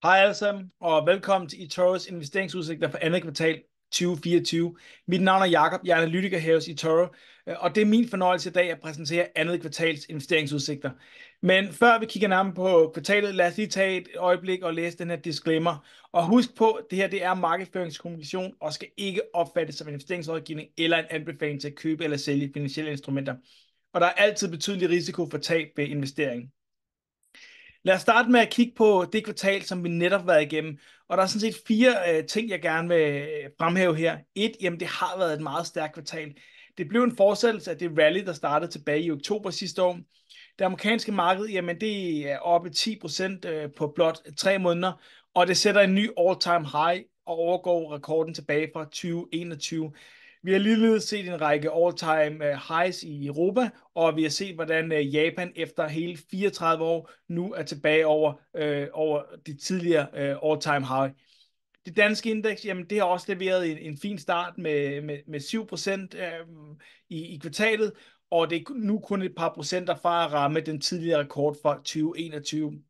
Hej alle sammen, og velkommen til eToro's investeringsudsigter for andet kvartal 2024. Mit navn er Jakob, jeg er analytiker her hos eToro, og det er min fornøjelse i dag at præsentere andet kvartals investeringsudsigter. Men før vi kigger nærmere på kvartalet, lad os lige tage et øjeblik og læse den her disclaimer. Og husk på, at det her det er markedsføringskommunikation og skal ikke opfattes som investeringsrådgivning eller en anbefaling til at købe eller sælge finansielle instrumenter. Og der er altid betydelig risiko for tab ved investering. Lad os starte med at kigge på det kvartal, som vi netop har været igennem. Og der er sådan set fire ting, jeg gerne vil fremhæve her. Jamen det har været et meget stærkt kvartal. Det blev en fortsættelse af det rally, der startede tilbage i oktober sidste år. Det amerikanske marked, jamen det er oppe 10% på blot 3 måneder, og det sætter en ny all-time high og overgår rekorden tilbage fra 2021. Vi har ligeledes set en række all-time highs i Europa, og vi har set, hvordan Japan efter hele 34 år nu er tilbage over de tidligere all-time high. Det danske indeks, jamen det har også leveret en fin start med 7% i kvartalet, og det er nu kun et par procenter fra at ramme den tidligere rekord fra 2021.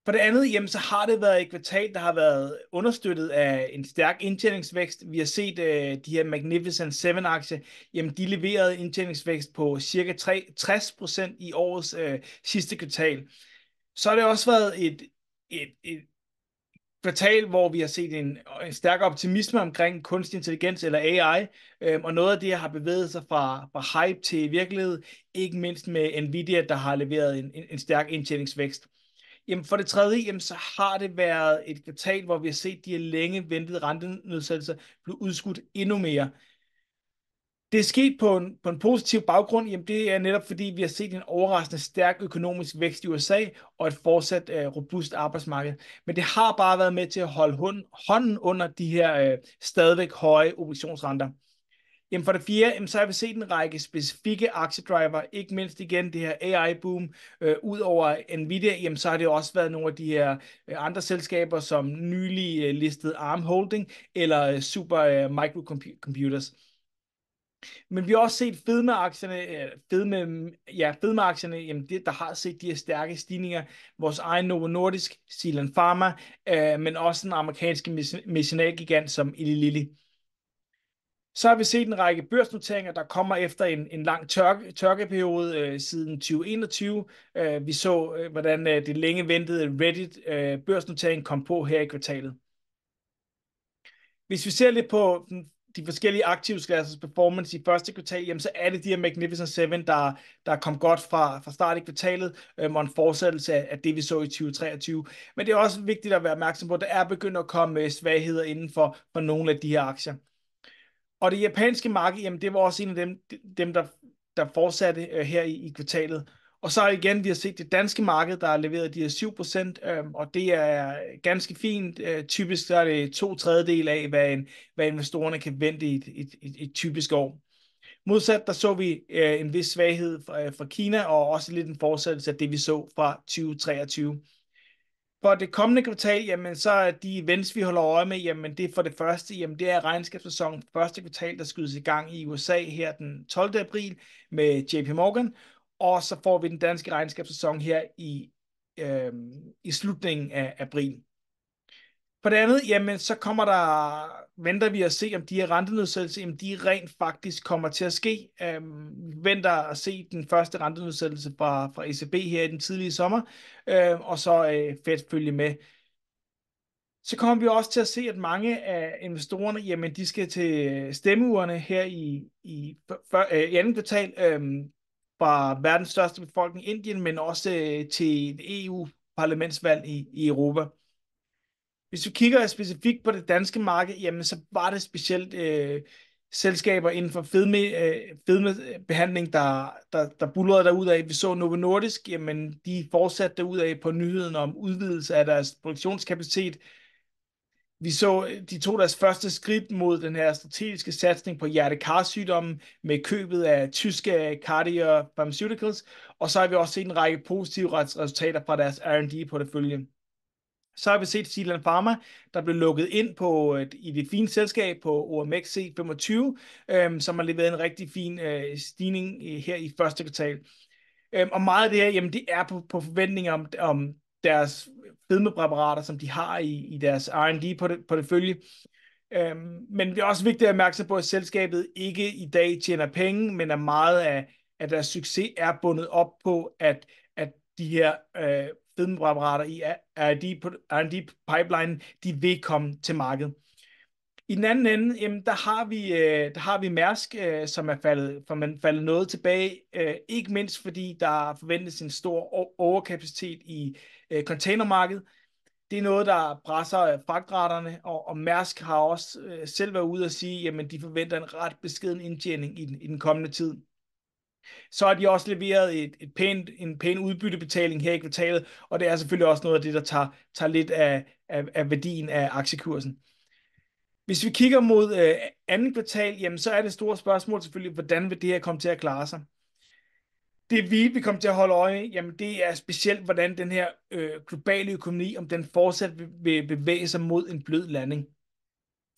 For det andet, jamen, så har det været et kvartal, der har været understøttet af en stærk indtjeningsvækst. Vi har set de her Magnificent 7-aktier, jamen de leverede indtjeningsvækst på cirka 60% i årets sidste kvartal. Så har det også været et kvartal, hvor vi har set en stærk optimisme omkring kunstig intelligens eller AI, og noget af det har bevæget sig fra hype til virkelighed, ikke mindst med Nvidia, der har leveret en stærk indtjeningsvækst. Jamen for det tredje, jamen så har det været et kvartal, hvor vi har set de her længe ventede rentenedsættelser blive udskudt endnu mere. Det er sket på en positiv baggrund. Jamen det er netop fordi, vi har set en overraskende stærk økonomisk vækst i USA og et fortsat robust arbejdsmarked. Men det har bare været med til at holde hånden under de her stadigvæk høje obligationsrenter. Jamen for det fjerde, jamen så har vi set en række specifikke aktiedriver, ikke mindst igen det her AI-boom. Udover Nvidia, jamen så har det også været nogle af de her andre selskaber, som nylig listet ARM Holding eller Super Microcomputers. Men vi har også set fedmeaktierne, jamen der har set de her stærke stigninger. Vores egen Novo Nordisk, Zealand Pharma, men også den amerikanske medicinalgigant som Eli Lilly. Så har vi set en række børsnoteringer, der kommer efter en lang tørkeperiode siden 2021. Vi så, hvordan det længe ventede Reddit børsnotering kom på her i kvartalet. Hvis vi ser lidt på de forskellige aktivklassers performance i første kvartal, jamen, så er det de her Magnificent 7, der kom godt fra start i kvartalet, og en fortsættelse af det, vi så i 2023. Men det er også vigtigt at være opmærksom på, at der er begyndt at komme svagheder inden for nogle af de her aktier. Og det japanske marked, jamen det var også en af dem der fortsatte her i kvartalet. Og så igen, vi har set det danske marked, der har leveret de her 7%, og det er ganske fint. Typisk så er det 2/3 af, hvad investorerne kan vente i et typisk år. Modsat, der så vi en vis svaghed fra Kina, og også lidt en fortsættelse af det, vi så fra 2023. For det kommende kvartal, jamen, så er de events, vi holder øje med, jamen, det er for det første, jamen, det er regnskabssæsonen første kvartal, der skydes i gang i USA her den 12. april med JP Morgan, og så får vi den danske regnskabssæson her i slutningen af april. For det andet, jamen, så venter vi at se, om de her rentenedsættelser, jamen, de rent faktisk kommer til at ske. Vi venter at se den første rentenedsættelse fra ECB her i den tidlige sommer, og så Fed følge med. Så kommer vi også til at se, at mange af investorerne, jamen, de skal til stemmeurnerne her i andet kvartal fra verdens største befolkning, Indien, men også til et EU-parlamentsvalg i Europa. Hvis vi kigger specifikt på det danske marked, jamen så var det specielt selskaber inden for fedmebehandling, der bullerede derudad. Vi så Novo Nordisk, jamen de fortsatte derudad på nyheden om udvidelse af deres produktionskapacitet. Vi så, de tog deres første skridt mod den her strategiske satsning på hjerte-karsygdomme med købet af tyske Cardior Pharmaceuticals, og så har vi også set en række positive resultater fra deres R&D-portefølje. Så har vi set Zealand Pharma, der blev lukket ind i det fine selskab på OMXC25, som har leveret en rigtig fin stigning her i første kvartal. Og meget af det her, jamen det er på forventninger om deres fedmepræparater, som de har i deres R&D-portefølje. Men det er også vigtigt at mærke sig på, at selskabet ikke i dag tjener penge, men at meget af deres succes er bundet op på, at de her fedmepræparater i R&D-pipeline, de vil komme til markedet. I den anden ende, jamen, der har vi Mærsk, som er faldet noget tilbage, ikke mindst fordi der forventes en stor overkapacitet i containermarkedet. Det er noget, der presser fragtraterne, og Mærsk har også selv været ude og sige, jamen de forventer en ret beskeden indtjening i den kommende tid. Så har de også leveret en pæn udbyttebetaling her i kvartalet, og det er selvfølgelig også noget af det, der tager lidt af værdien af aktiekursen. Hvis vi kigger mod andet kvartal, jamen, så er det store spørgsmål selvfølgelig, hvordan vil det her komme til at klare sig? Det vi kommer til at holde øje, jamen, det er specielt, hvordan den her globale økonomi, om den fortsat vil bevæge sig mod en blød landing.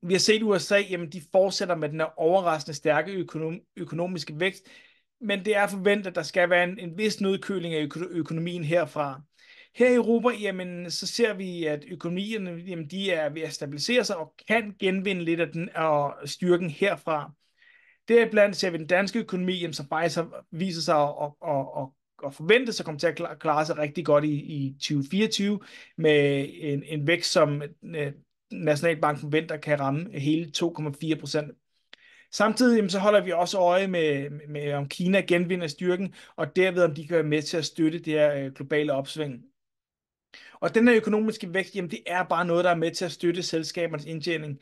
Vi har set USA, jamen, de fortsætter med den her overraskende stærke økonomiske vækst, men det er forventet, at der skal være en vis nedkøling af økonomien herfra. Her i Europa, jamen, så ser vi, at økonomierne, jamen, de er ved at stabilisere sig og kan genvinde lidt af den styrken herfra. Deriblandt ser vi den danske økonomi, jamen, som faktisk viser sig at forvente sig komme til at klare sig rigtig godt i 2024 med en vækst, som Nationalbanken forventer kan ramme hele 2,4%. Samtidig jamen, så holder vi også øje med om Kina genvinder styrken, og derved om de kan være med til at støtte det her globale opsving. Og den her økonomiske vækst, jamen, det er bare noget, der er med til at støtte selskabernes indtjening.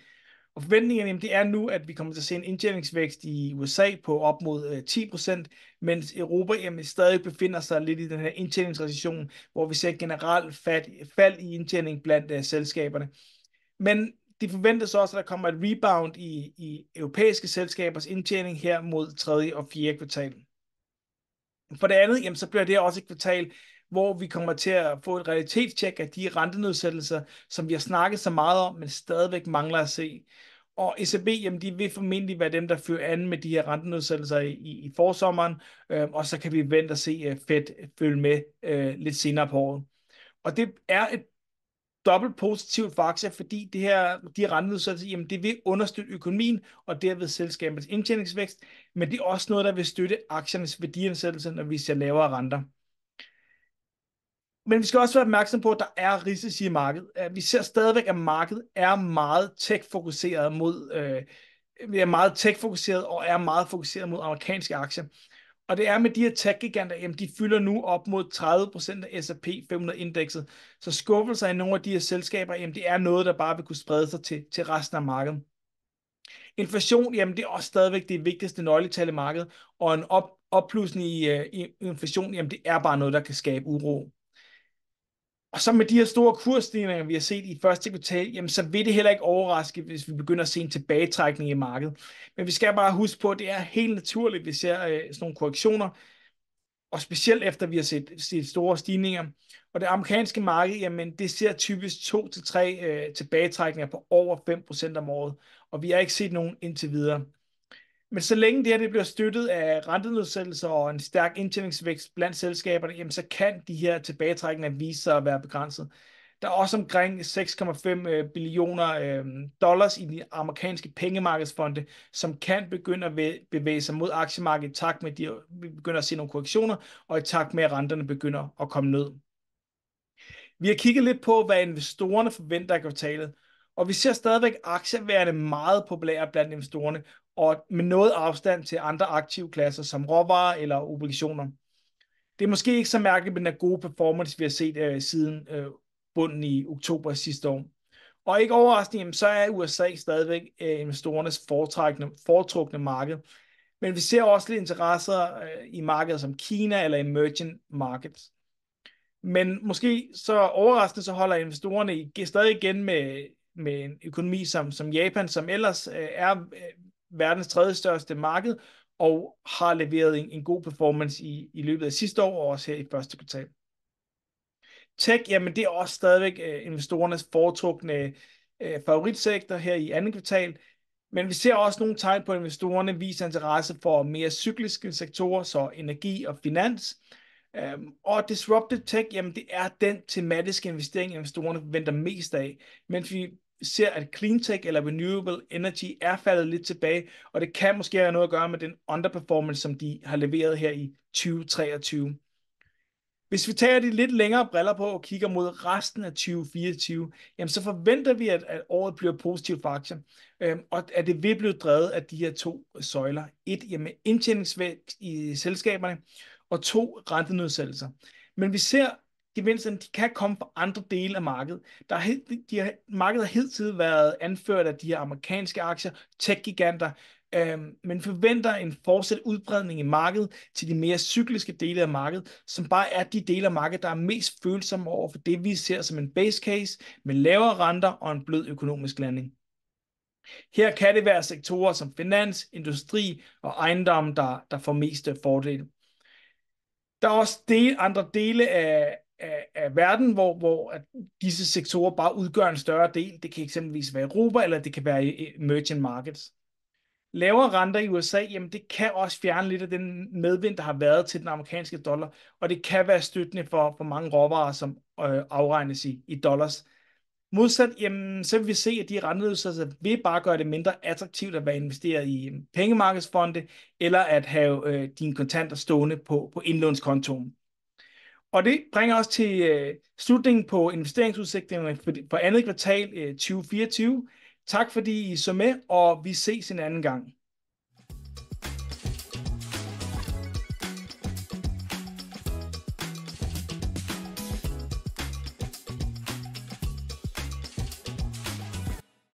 Og forventningerne, jamen, det er nu, at vi kommer til at se en indtjeningsvækst i USA på op mod 10%, mens Europa jamen, stadig befinder sig lidt i den her indtjeningsrecession, hvor vi ser generelt fald i indtjening blandt selskaberne. Men det forventes også, at der kommer et rebound i europæiske selskabers indtjening her mod 3. og 4. kvartal. For det andet, jamen, så bliver det også et kvartal, hvor vi kommer til at få et realitetstjek af de rentenedsættelser, som vi har snakket så meget om, men stadigvæk mangler at se. Og ECB, jamen, de vil formentlig være dem, der fører an med de her rentenedsættelser i forsommeren, og så kan vi vente at se Fed følge med lidt senere på året. Og det er et dobbelt positivt for aktier, fordi de her rentenedsættelser, jamen, det vil understøtte økonomien og derved selskabets indtjeningsvækst, men det er også noget, der vil støtte aktiernes værdiansættelse, når vi ser lavere renter. Men vi skal også være opmærksom på, at der er risici i markedet. Vi ser stadigvæk, at markedet er meget tech-fokuseret og er meget fokuseret mod amerikanske aktier. Og det er med de her tech-giganter, jamen de fylder nu op mod 30% af S&P 500-indekset. Så skuffelser i nogle af de her selskaber, jamen det er noget, der bare vil kunne sprede sig til resten af markedet. Inflation, jamen det er også stadigvæk det vigtigste nøgletal i markedet, og en opblusning i inflation, jamen det er bare noget, der kan skabe uro. Og så med de her store kursstigninger, vi har set i første kvartal, jamen så vil det heller ikke overraske, hvis vi begynder at se en tilbagetrækning i markedet. Men vi skal bare huske på, at det er helt naturligt, at vi ser sådan nogle korrektioner, og specielt efter vi har set store stigninger. Og det amerikanske marked, jamen det ser typisk 2 til 3 tilbagetrækninger på over 5% om året, og vi har ikke set nogen indtil videre. Men så længe det bliver støttet af rentenedsættelser og en stærk indtjeningsvækst blandt selskaberne, jamen så kan de her tilbagetrækninger vise sig at være begrænset. Der er også omkring 6,5 billioner dollars i de amerikanske pengemarkedsfonde, som kan begynde at bevæge sig mod aktiemarkedet i takt med, at vi begynder at se nogle korrektioner, og i takt med, at renterne begynder at komme ned. Vi har kigget lidt på, hvad investorerne forventer af kvartalet, og vi ser stadigvæk aktier værende meget populære blandt investorerne, og med noget afstand til andre aktivklasser som råvarer eller obligationer. Det er måske ikke så mærkeligt med den gode performance, vi har set siden bunden i oktober sidste år. Og ikke overraskende, så er USA stadigvæk investorernes foretrukne marked. Men vi ser også lidt interesser i markeder som Kina eller emerging markets. Men måske så overraskende, så holder investorerne stadig igen med en økonomi som Japan, som ellers er verdens tredje største marked, og har leveret en god performance i løbet af sidste år, og også her i første kvartal. Tech, jamen det er også stadigvæk investorernes foretrukne favoritsektor her i andet kvartal, men vi ser også nogle tegn på, at investorerne viser interesse for mere cykliske sektorer, så energi og finans. Og disruptive tech, jamen det er den tematiske investering, investorerne forventer mest af, mens vi ser, at clean tech eller renewable energy er faldet lidt tilbage, og det kan måske have noget at gøre med den underperformance, som de har leveret her i 2023. Hvis vi tager de lidt længere briller på og kigger mod resten af 2024, jamen så forventer vi, at året bliver positivt for aktier, og at det vil blive drevet af de her to søjler. Et, jamen indtjeningsvækst i selskaberne, og to, rentenedsættelser. Men vi ser, gevinsterne de kan komme fra andre dele af markedet. Markedet har hidtil været anført af de her amerikanske aktier, tech-giganter, men forventer en fortsat udbredning i markedet til de mere cykliske dele af markedet, som bare er de dele af markedet, der er mest følsomme over for det, vi ser som en base case med lavere renter og en blød økonomisk landing. Her kan det være sektorer som finans, industri og ejendom, der får mest fordel. Der er også andre dele af verden, hvor at disse sektorer bare udgør en større del. Det kan eksempelvis være Europa, eller det kan være i emerging markets. Lavere renter i USA, jamen det kan også fjerne lidt af den medvind, der har været til den amerikanske dollar, og det kan være støttende for mange råvarer, som afregnes i dollars. Modsat, jamen, så vil vi se, at de rentenedsættelser vil bare gøre det mindre attraktivt at være investeret i pengemarkedsfonde, eller at have dine kontanter stående på indlånskontoen. Og det bringer os til slutningen på investeringsudsigterne for andet kvartal 2024. Tak fordi I så med, og vi ses en anden gang.